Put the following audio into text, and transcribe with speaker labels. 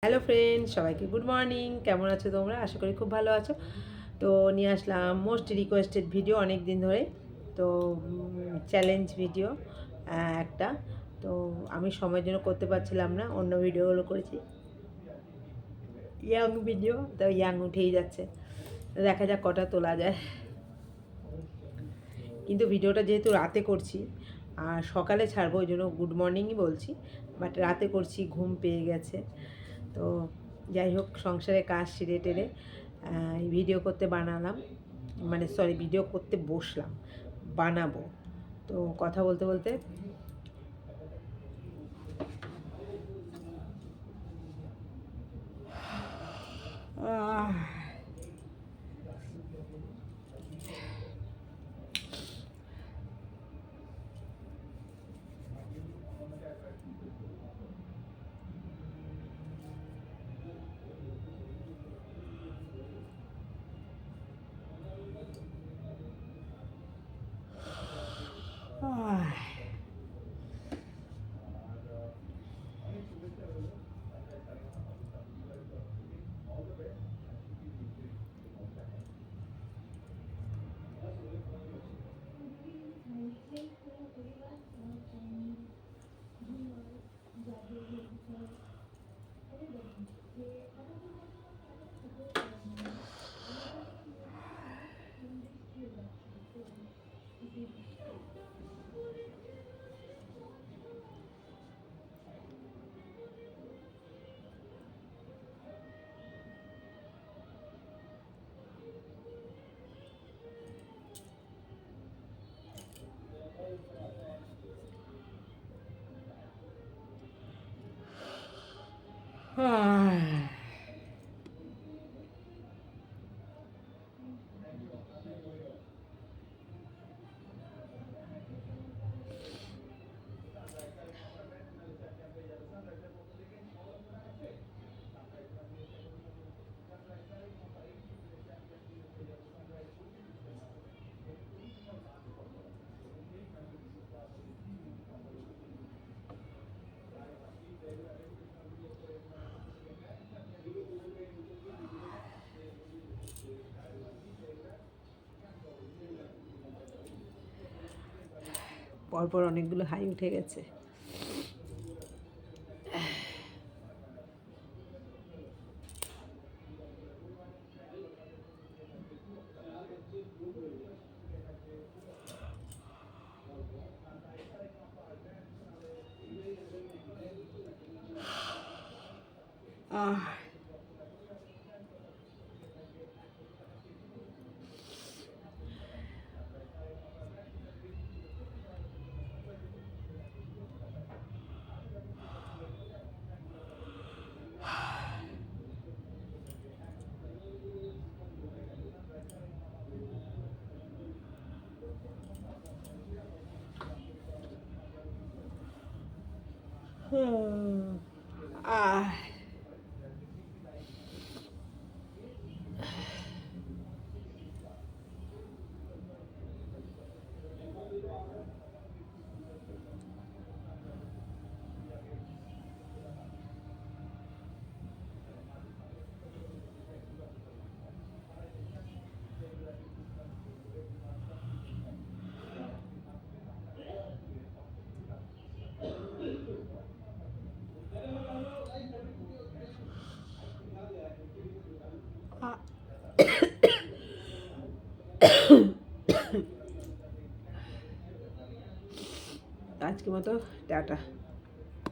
Speaker 1: Hello friend, সবাইকে good morning. কেমন আছো তোমরা? আশা করি খুব ভালো আছো। তো নিয়ে আসলাম মোস্ট রিকোয়েস্টেড ভিডিও অনেক দিন ধরে। তো চ্যালেঞ্জ ভিডিও একটা। তো আমি সময়ের জন্য করতে পারছিলাম না, অন্য ভিডিওগুলো করেছি। ইয়াং ভিডিও, তো ইয়াং উঠেই যাচ্ছে। দেখা যাক কটা তোলা যায়। কিন্তু ভিডিওটা যেহেতু রাতে করছি আর সকালে ছাড়বো, ওই জন্য গুড মর্নিংই বলছি, বাট রাতে করছি, ঘুম পেয়ে গেছে। তো যাই হোক, সংসারে কাজ সেরে টেরে ভিডিও করতে বানালাম, মানে সরি, ভিডিও করতে বসলাম, বানাবো। তো কথা বলতে বলতে পরপর অনেকগুলো হাই উঠে গেছে। আহ আহ আজকের মতো টাটা।